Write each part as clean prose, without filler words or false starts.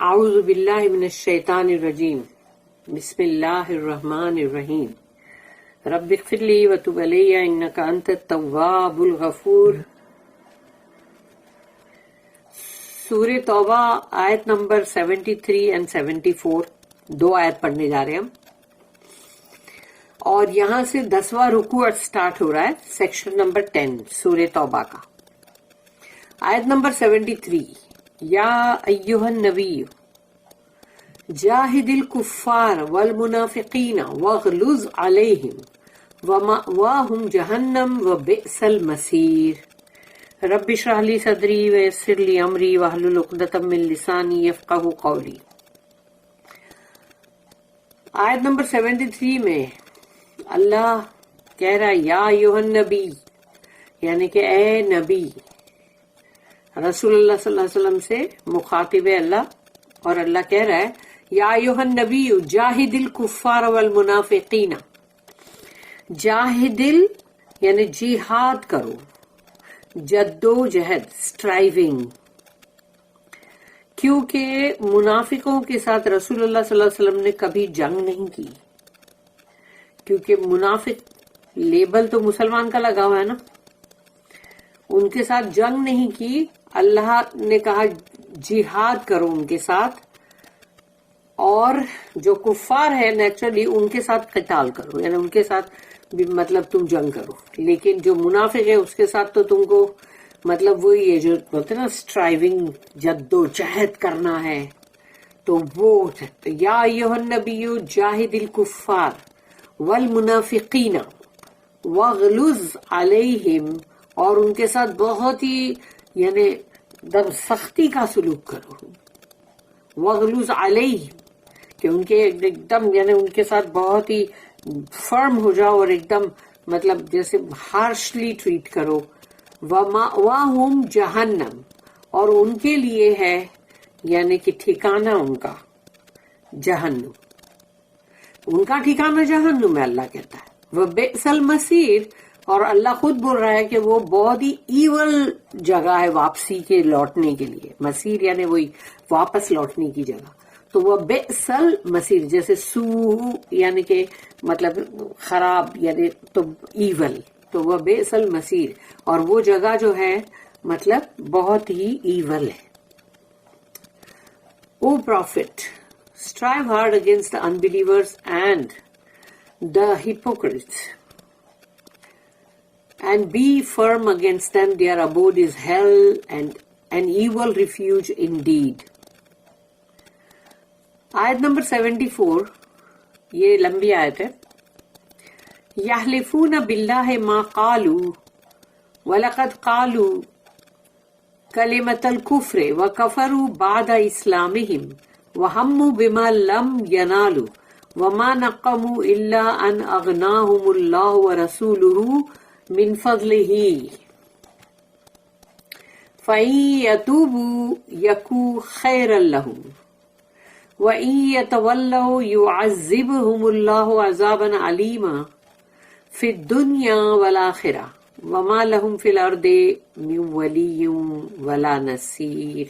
اعوذ باللہ من الشیطان الرجیم بسم اللہ الرحمن الرحیم رب اغفر لی وتب علی انک انت التواب الغفور۔ سورہ توبہ آیت نمبر 73 and 74، 2 آیت پڑھنے جا رہے ہیں ہم، اور یہاں سے 10واں رکوع سٹارٹ ہو رہا ہے، سیکشن نمبر 10 سورہ توبہ کا۔ آیت نمبر 73، یا ایھا النبی جاہد الکفار والمنافقین واغلظ علیہم ومأواہم جہنم وبئس المصیر۔ رب اشرح لی صدری ویسر لی امری واحلل عقدۃ من لسانی یفقہوا قولی۔ آیت نمبر 73 میں اللہ کہہ رہا ہے یا ایھا النبی، یعنی کہ اے نبی، رسول اللہ صلی اللہ علیہ وسلم سے مخاطب ہے اللہ، اور اللہ کہہ رہا ہے یا ایھا النبی جاہد الکفار والمنافقین۔ جاہدل یعنی جہاد کرو، جد و جہد، اسٹرائیونگ، کیونکہ منافقوں کے ساتھ رسول اللہ صلی اللہ علیہ وسلم نے کبھی جنگ نہیں کی، کیونکہ منافق لیبل تو مسلمان کا لگا ہوا ہے نا، ان کے ساتھ جنگ نہیں کی۔ اللہ نے کہا جہاد کرو ان کے ساتھ، اور جو کفار ہے نیچرلی ان کے ساتھ قتال کرو، یعنی ان کے ساتھ بھی مطلب تم جنگ کرو، لیکن جو منافق ہے اس کے ساتھ تو تم کو مطلب وہی ہے جو بولتے ہیں نا اسٹرائیونگ، جد و جہد کرنا ہے، تو وہ یا ایھا النبی جاہد الکفار والمنافقین واغلظ علیہم، اور ان کے ساتھ بہت ہی یعنی دم سختی کا سلوک کرو، واغلظ علیہم، کہ ان کے ایک دم یعنی ان کے ساتھ بہت ہی فرم ہو جاؤ اور ایک دم مطلب جیسے ہارشلی ٹریٹ کرو۔ وَمَأْوَاهُمْ جہنم، اور ان کے لیے ہے یعنی کہ ٹھکانہ ان کا جہنم، ان کا ٹھکانہ جہنم ہے، اللہ کہتا ہے وَبِئْسَ الْمَصِيرُ، اور اللہ خود بول رہا ہے کہ وہ بہت ہی ایول جگہ ہے واپسی کے لوٹنے کے لیے، مسیر یعنی وہی واپس لوٹنے کی جگہ، تو وہ بئس المصیر، جیسے سو یعنی کہ مطلب خراب یعنی تو ایول، تو وہ بئس المصیر، اور وہ جگہ جو ہے مطلب بہت ہی ایول ہے۔ او profit, strive hard against the unbelievers and the hypocrites, and be firm against them. Their abode is hell, and an evil refuge indeed. آیت نمبر 74، یہ لمبی آیت ہے۔ یحلفون باللہ ما قالوا ولقد قالوا کلمۃ الکفر وکفروا بعد اسلامہم وہموا بما لم ینالوا وما نقموا الا ان اغناہم اللہ ورسولہ من فضلہ فإن یتوبوا یکو خیرا لہم وَإِن يَتَوَلَّوْا يُعَذِّبْهُمُ اللَّهُ عَذَابًا عَلِيمًا فِي الدُّنْيَا وَالْآخِرَةِ وَمَا لَهُمْ فِي الْأَرْضِ مِنْ وَلِيٍّ وَلَا نَصِيرٍ۔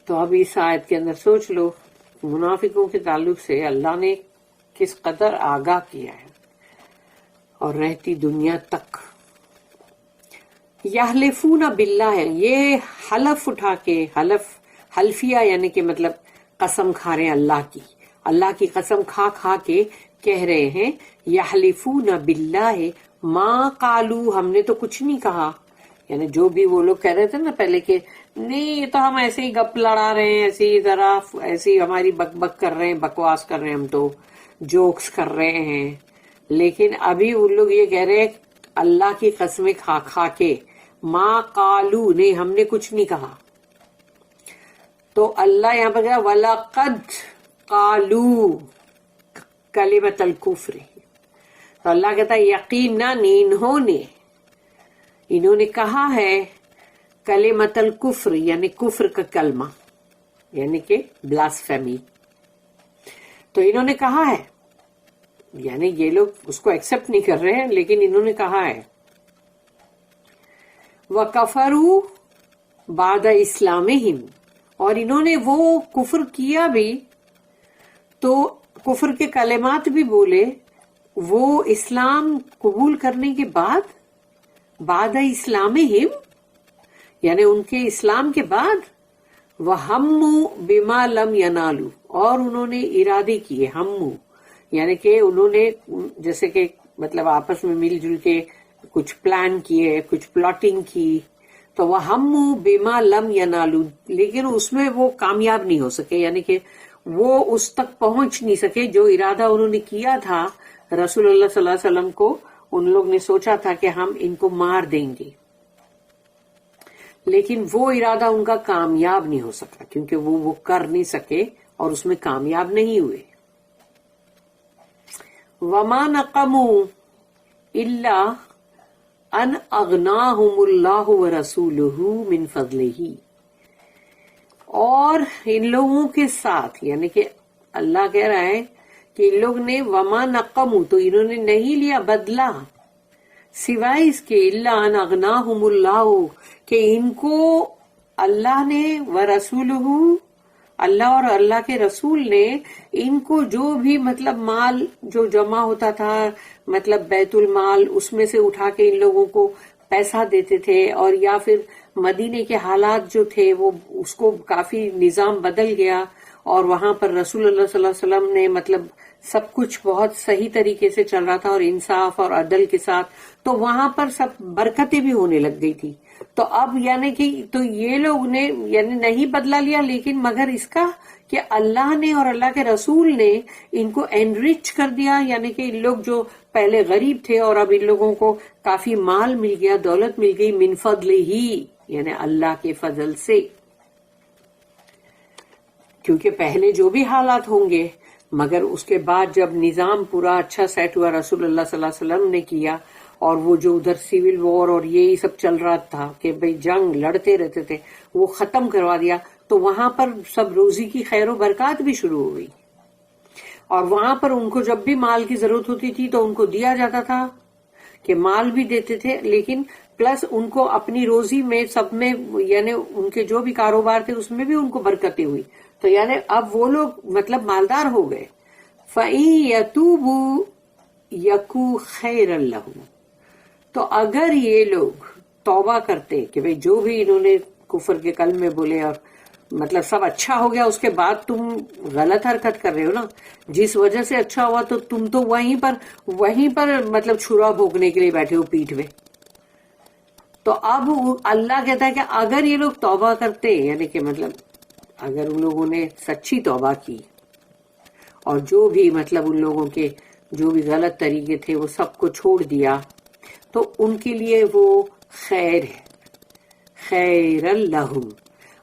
تو اب اس آیت کے اندر سوچ لو منافقوں کے تعلق سے اللہ نے کس قدر آگاہ کیا ہے، اور رہتی دنیا تک۔ یحلفون باللہ، یہ حلف اٹھا کے، حلفیہ یعنی کہ مطلب قسم کھا رہے ہیں اللہ کی قسم کھا کھا کے کہہ رہے ہیں یحلفون باللہ ما قالو، ہم نے تو کچھ نہیں کہا، یعنی جو بھی وہ لوگ کہہ رہے تھے نا پہلے کہ نہیں یہ تو ہم ایسے ہی گپ لڑا رہے ہیں، ایسے ہی ذرا ایسے ہی ہماری بک بک کر رہے ہیں، بکواس کر رہے ہیں، ہم تو جوکس کر رہے ہیں، لیکن ابھی ان لوگ یہ کہہ رہے ہیں اللہ کی قسمیں کھا کھا کے ما قالو، نہیں ہم نے کچھ نہیں کہا۔ تو اللہ یہاں پر کہا وَلَقَدْ قَالُوا کلمۃ الکفر، تو اللہ کہتا ہے یقیناً انہوں نے کہا ہے کلمۃ الکفر، یعنی کفر کا کلمہ، یعنی کہ بلاسفیمی، تو انہوں نے کہا ہے، یعنی یہ لوگ اس کو ایکسپٹ نہیں کر رہے ہیں لیکن انہوں نے کہا ہے۔ وَكَفَرُوا بعد اسلامہم، اور انہوں نے وہ کفر کیا بھی، تو کفر کے کلمات بھی بولے وہ اسلام قبول کرنے کے بعد، بعد اسلامہم یعنی ان کے اسلام کے بعد، وَهَمُّوا بِمَا لَمْ يَنَالُوا، اور انہوں نے ارادے کیے، ہمو یعنی کہ انہوں نے جیسے کہ مطلب آپس میں مل جل کے کچھ پلان کیے، کچھ پلاٹنگ کی، تو وَهَمُّوا بِمَا لَمْ يَنَالُوا، لیکن اس میں وہ کامیاب نہیں ہو سکے، یعنی کہ وہ اس تک پہنچ نہیں سکے جو ارادہ انہوں نے کیا تھا رسول اللہ صلی اللہ علیہ وسلم کو۔ ان لوگ نے سوچا تھا کہ ہم ان کو مار دیں گے، لیکن وہ ارادہ ان کا کامیاب نہیں ہو سکا، کیونکہ وہ کر نہیں سکے اور اس میں کامیاب نہیں ہوئے۔ وَمَا نَقَمُوا إِلَّا أَنْ أَغْنَاهُمُ اللَّهُ وَرَسُولُهُ مِنْ فَضْلِهِ، اور ان لوگوں کے ساتھ یعنی کہ اللہ کہہ رہا ہے کہ ان لوگ نے وما نقموا، تو انہوں نے نہیں لیا بدلہ سوائے اس کے، الا ان اغناہم اللہ، کہ ان کو اللہ نے ورسولہ، اللہ اور اللہ کے رسول نے ان کو جو بھی مطلب مال جو جمع ہوتا تھا مطلب بیت المال، اس میں سے اٹھا کے ان لوگوں کو پیسہ دیتے تھے، اور یا پھر مدینے کے حالات جو تھے وہ اس کو کافی نظام بدل گیا، اور وہاں پر رسول اللہ صلی اللہ علیہ وسلم نے مطلب سب کچھ بہت صحیح طریقے سے چل رہا تھا اور انصاف اور عدل کے ساتھ، تو وہاں پر سب برکتیں بھی ہونے لگ گئی تھی۔ تو اب یعنی کہ تو یہ لوگ نے یعنی نہیں بدلا لیا، لیکن مگر اس کا کہ اللہ نے اور اللہ کے رسول نے ان کو انرچ کر دیا، یعنی کہ ان لوگ جو پہلے غریب تھے اور اب ان لوگوں کو کافی مال مل گیا، دولت مل گئی، من فضل ہی یعنی اللہ کے فضل سے، کیونکہ پہلے جو بھی حالات ہوں گے مگر اس کے بعد جب نظام پورا اچھا سیٹ ہوا رسول اللہ صلی اللہ علیہ وسلم نے کیا، اور وہ جو ادھر سیول وار اور یہی سب چل رہا تھا کہ بھئی جنگ لڑتے رہتے تھے، وہ ختم کروا دیا، تو وہاں پر سب روزی کی خیر و برکات بھی شروع ہو گئی، اور وہاں پر ان کو جب بھی مال کی ضرورت ہوتی تھی تو ان کو دیا جاتا تھا کہ مال بھی دیتے تھے، لیکن پلس ان کو اپنی روزی میں سب میں یعنی ان کے جو بھی کاروبار تھے اس میں بھی ان کو برکتیں ہوئی، تو یعنی اب وہ لوگ مطلب مالدار ہو گئے۔ فَإِن يَتُوبُوا يَكُ خَيْرًا لَهُمْ، تو اگر یہ لوگ توبہ کرتے کہ بھئی جو بھی انہوں نے کفر کے کلمے بولے اور مطلب سب اچھا ہو گیا، اس کے بعد تم غلط حرکت کر رہے ہو نا، جس وجہ سے اچھا ہوا تو تم تو وہیں پر مطلب چھرا بھونکنے کے لیے بیٹھے ہو پیٹھ میں۔ تو اب اللہ کہتا ہے کہ اگر یہ لوگ توبہ کرتے، یعنی کہ مطلب اگر ان لوگوں نے سچی توبہ کی اور جو بھی مطلب ان لوگوں کے جو بھی غلط طریقے تھے وہ سب کو چھوڑ دیا، تو ان کے لیے وہ خیر ہے، خیر لہم۔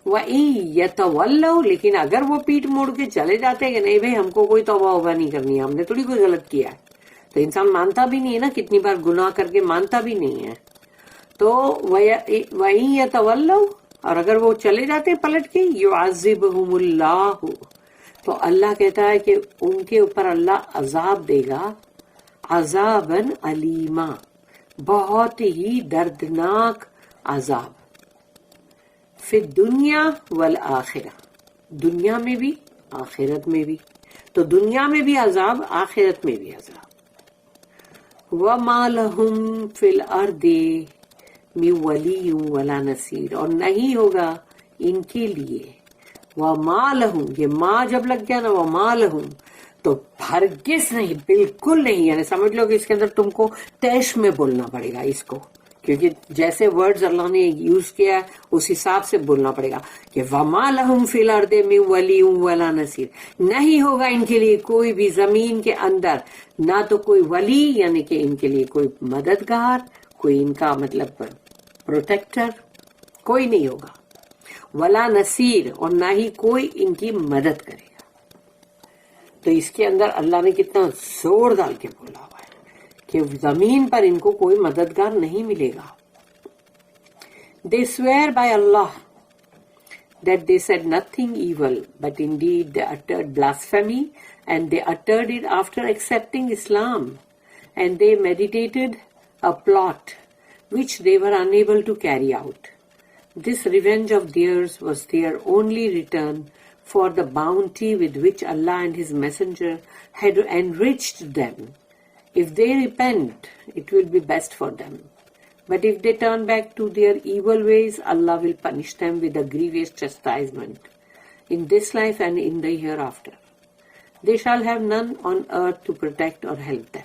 وَإِن يَتَوَلَّوْا، لیکن اگر وہ پیٹ موڑ کے چلے جاتے کہ نہیں بھئی ہم کو کوئی توبہ ہوبہ نہیں کرنی ہے، ہم نے تھوڑی کوئی غلط کیا ہے، تو انسان مانتا بھی نہیں ہے نا، کتنی بار گناہ کر کے مانتا بھی نہیں ہے، تو وَإِن يَتَوَلَّوْا، اور اگر وہ چلے جاتے پلٹ کے، يُعَذِّبْهُمُ اللَّهُ، تو اللہ کہتا ہے کہ ان کے اوپر اللہ عذاب دے گا، عذابًا علیما، بہت ہی دردناک عذاب، فی الدنیا والآخرہ، دنیا میں بھی آخرت میں بھی، تو دنیا میں بھی عذاب، آخرت میں بھی عذاب۔ وَمَا لَهُمْ فِي الْأَرْضِ مِن وَلِيٍّ وَلَا نَصِيرٍ، اور نہیں ہوگا ان کے لیے، وَمَا لَهُمْ، یہ ماں جب لگ گیا نا، وَمَا لَهُمْ، تو ہرگز نہیں، بالکل نہیں، یعنی سمجھ لو کہ اس کے اندر تم کو تیش میں بولنا پڑے گا اس کو، کیونکہ جیسے ورڈز اللہ نے یوز کیا اس حساب سے بولنا پڑے گا کہ وَمَا لَهُمْ فِي الْأَرْضِ مِن وَلِيٍّ وَلَا نَصِيرٍ، نہیں ہوگا ان کے لیے کوئی بھی زمین کے اندر نہ تو کوئی ولی، یعنی کہ ان کے لیے کوئی مددگار، کوئی ان کا مطلب پروٹیکٹر، کوئی نہیں ہوگا، ولا نصیر، اور نہ ہی کوئی ان کی مدد کرے گا۔ تو اس کے اندر اللہ نے کتنا زور ڈال کے بولا ہوا ہے کہ زمین پر ان کو کوئی مددگار نہیں ملے گا۔ They swear by Allah that they said nothing evil, but indeed they uttered blasphemy, and they uttered it after accepting Islam, and they meditated a plot which they were unable to carry out. This revenge of theirs was their only return for the bounty with which Allah and His Messenger had enriched them. If they repent, it will be best for them. But if they turn back to their evil ways, Allah will punish them with a grievous chastisement in this life and in the hereafter. They shall have none on earth to protect or help them.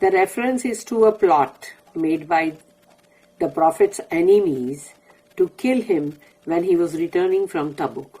The reference is to a plot made by the Prophet's enemies to kill him when he was returning from Tabuk.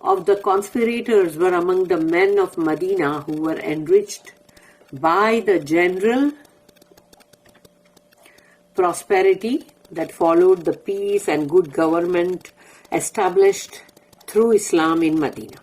of the conspirators were among the men of Medina who were enriched by the general prosperity that followed the peace and good government established through Islam in Medina.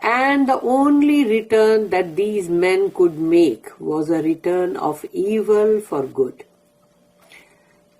And the only return that these men could make was a return of evil for good.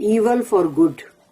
evil for good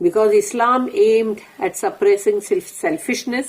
Because Islam aimed at suppressing selfishness,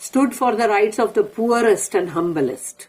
Stood for the rights of the poorest and humblest.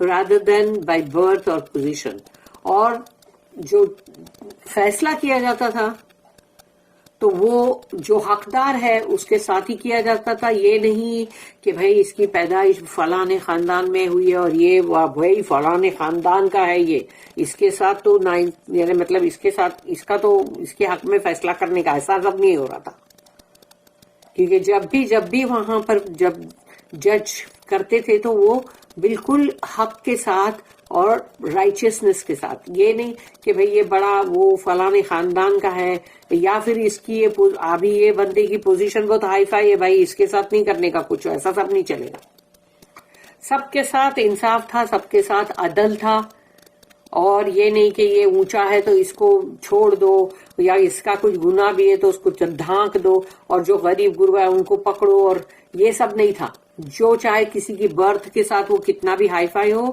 rather than by birth or position. اور جو فیصلہ کیا جاتا تھا تو وہ جو حقدار ہے اس کے ساتھ ہی کیا جاتا تھا. یہ نہیں کہ بھائی اس کی پیدائش فلاں خاندان میں ہوئی ہے اور یہ بھائی فلاں خاندان کا ہے, یہ اس کے ساتھ تو یعنی مطلب اس کے ساتھ اس کا تو اس کے حق میں فیصلہ کرنے کا ایسا سب نہیں ہو رہا تھا. کیونکہ جب بھی وہاں پر جب جج کرتے تھے تو وہ بالکل حق کے ساتھ اور رائچسنس کے ساتھ. یہ نہیں کہ بھئی یہ بڑا وہ فلاں خاندان کا ہے یا پھر اس کی ابھی یہ بندے کی پوزیشن بہت ہائی فائی ہے, بھائی اس کے ساتھ نہیں کرنے کا کچھ, ایسا سب نہیں چلے گا. سب کے ساتھ انصاف تھا, سب کے ساتھ عدل تھا. اور یہ نہیں کہ یہ اونچا ہے تو اس کو چھوڑ دو یا اس کا کچھ گناہ بھی ہے تو اس کو ڈھانک دو اور جو غریب غربا ہے ان کو پکڑو, اور یہ سب نہیں تھا. جو چاہے کسی کی برتھ کے ساتھ وہ کتنا بھی ہائی فائی ہو,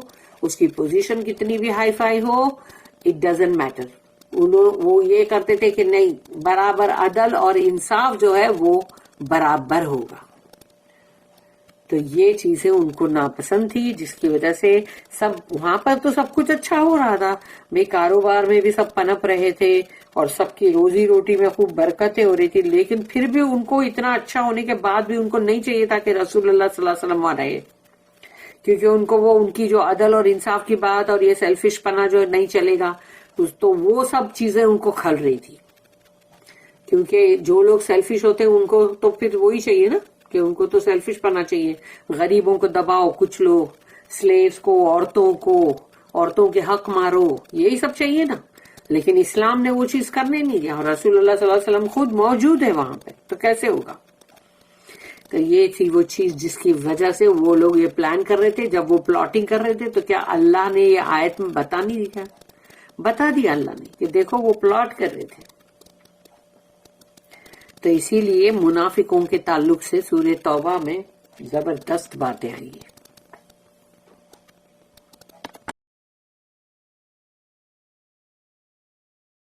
اس کی پوزیشن کتنی بھی hi fi who, it doesn't matter. وہ یہ کرتے تھے کہ نہیں, برابر عدل اور انصاف جو ہے وہ برابر ہوگا. تو یہ چیزیں ان کو ناپسند تھی, جس کی وجہ سے سب وہاں پر تو سب کچھ اچھا ہو رہا تھا بھائی, کاروبار میں بھی سب پنپ رہے تھے اور سب کی روزی روٹی میں خوب برکتیں ہو رہی تھی. لیکن پھر بھی ان کو اتنا اچھا ہونے کے بعد بھی ان کو نہیں چاہیے تھا کہ رسول اللہ صلی اللہ علیہ وسلم وہاں رہے, کیونکہ ان کو وہ ان کی جو عدل اور انصاف کی بات اور یہ سیلفش پنا جو نہیں چلے گا, تو وہ سب چیزیں ان کو کھل رہی تھی. کیونکہ جو لوگ سیلفش ہوتے ہیں ان کو تو پھر وہی چاہیے نا کہ ان کو تو سیلفش پنا چاہیے. غریبوں کو دباؤ, کچھ لو, سلیوز کو, عورتوں کے حق مارو, یہی سب چاہیے نا. لیکن اسلام نے وہ چیز کرنے نہیں دیا, اور رسول اللہ صلی اللہ علیہ وسلم خود موجود ہے وہاں پہ, تو کیسے ہوگا. تو یہ تھی وہ چیز جس کی وجہ سے وہ لوگ یہ پلان کر رہے تھے. جب وہ پلاٹنگ کر رہے تھے تو کیا اللہ نے یہ آیت میں بتا نہیں دیا, بتا دیا اللہ نے کہ دیکھو وہ پلاٹ کر رہے تھے. تو اسی لیے منافقوں کے تعلق سے سورہ توبہ میں زبردست باتیں آئی ہیں.